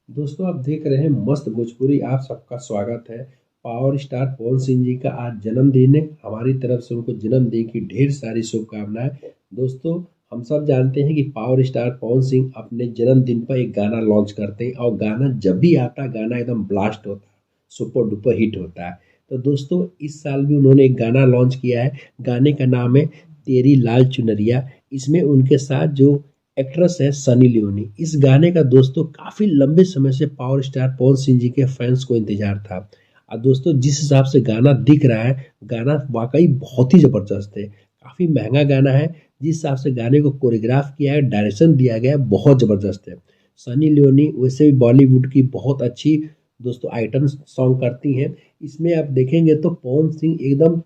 दोस्तों आप देख रहे हैं मस्त भोजपुरी। आप सबका स्वागत है। पावर स्टार पवन सिंह जी का आज जन्मदिन है। हमारी तरफ से उनको जन्मदिन की ढेर सारी शुभकामनाएं। दोस्तों हम सब जानते हैं कि पावर स्टार पवन सिंह अपने जन्मदिन पर एक गाना लॉन्च करते हैं और गाना जब भी आता है गाना एकदम ब्लास्ट होता है, सुपर डुपर हिट होता है। तो दोस्तों इस साल भी उन्होंने एक गाना लॉन्च किया है। गाने का नाम है तेरी लाल चुनरिया। इसमें उनके साथ जो एक्ट्रेस है सनी लियोनी। इस गाने का दोस्तों काफ़ी लंबे समय से पावर स्टार पवन सिंह जी के फैंस को इंतजार था। और दोस्तों जिस हिसाब से गाना दिख रहा है, गाना वाकई बहुत ही ज़बरदस्त है। काफ़ी महंगा गाना है। जिस हिसाब से गाने को कोरियोग्राफ किया है, डायरेक्शन दिया गया है, बहुत ज़बरदस्त है। सनी लियोनी वैसे भी बॉलीवुड की बहुत अच्छी दोस्तों आइटम सॉन्ग करती हैं। इसमें आप देखेंगे तो पवन सिंह एकदम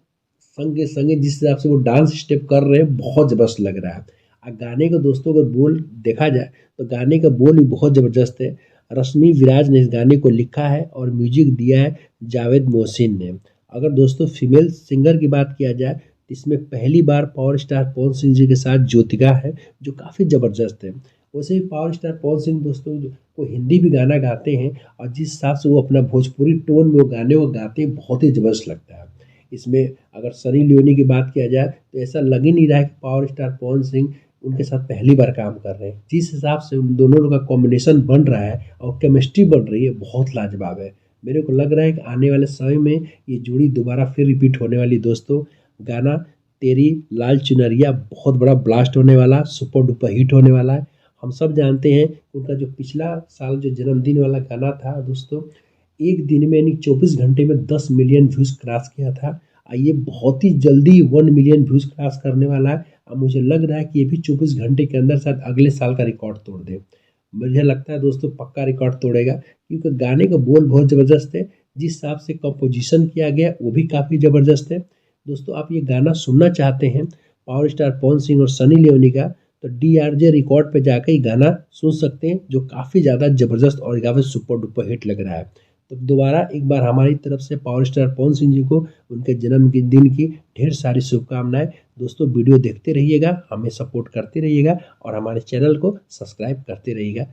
संगे संगे जिस हिसाब से वो डांस स्टेप कर रहे हैं, बहुत ज़बरदस्त लग रहा है। गाने का दोस्तों अगर बोल देखा जाए तो गाने का बोल भी बहुत ज़बरदस्त है। रश्मि विराज ने इस गाने को लिखा है और म्यूजिक दिया है जावेद मोहसिन ने। अगर दोस्तों फीमेल सिंगर की बात किया जाए तो इसमें पहली बार पावर स्टार पवन सिंह जी के साथ ज्योतिका है, जो काफ़ी ज़बरदस्त है। वैसे ही पावर स्टार पवन सिंह दोस्तों को हिंदी भी गाना गाते हैं, और जिस हिसाब से वो अपना भोजपुरी टोन में वो गाने को गाते हैं, बहुत ही ज़बरदस्त लगता है। इसमें अगर सनी लियोनी की बात किया जाए तो ऐसा लग ही नहीं रहा है कि पावर स्टार पवन सिंह उनके साथ पहली बार काम कर रहे हैं। जिस हिसाब से उन दोनों लोगों का कॉम्बिनेशन बन रहा है और केमिस्ट्री बन रही है, बहुत लाजवाब है। मेरे को लग रहा है कि आने वाले समय में ये जोड़ी दोबारा फिर रिपीट होने वाली। दोस्तों गाना तेरी लाल चुनरिया बहुत बड़ा ब्लास्ट होने वाला, सुपर डुपर हिट होने वाला है। हम सब जानते हैं उनका जो पिछला साल जो जन्मदिन वाला गाना था दोस्तों, एक दिन में यानी 24 घंटे में 10 मिलियन व्यूज़ क्रॉस किया था। ये बहुत ही जल्दी 1 मिलियन व्यूज़ क्रॉस करने वाला है। अब मुझे लग रहा है कि ये भी 24 घंटे के अंदर शायद अगले साल का रिकॉर्ड तोड़ दे। मुझे लगता है दोस्तों पक्का रिकॉर्ड तोड़ेगा, क्योंकि गाने का बोल बहुत ज़बरदस्त है। जिस हिसाब से कंपोजिशन किया गया वो भी काफ़ी ज़बरदस्त है। दोस्तों आप ये गाना सुनना चाहते हैं पावर स्टार पवन सिंह और सनी लियोनी का, तो DRJ रिकॉर्ड पे जाकर ये गाना सुन सकते हैं, जो काफ़ी ज़्यादा ज़बरदस्त और काफ़ी सुपर डुपर हिट लग रहा है। तो दोबारा एक बार हमारी तरफ से पावर स्टार पवन सिंह जी को उनके जन्म के दिन की ढेर सारी शुभकामनाएं। दोस्तों वीडियो देखते रहिएगा, हमें सपोर्ट करते रहिएगा और हमारे चैनल को सब्सक्राइब करते रहिएगा।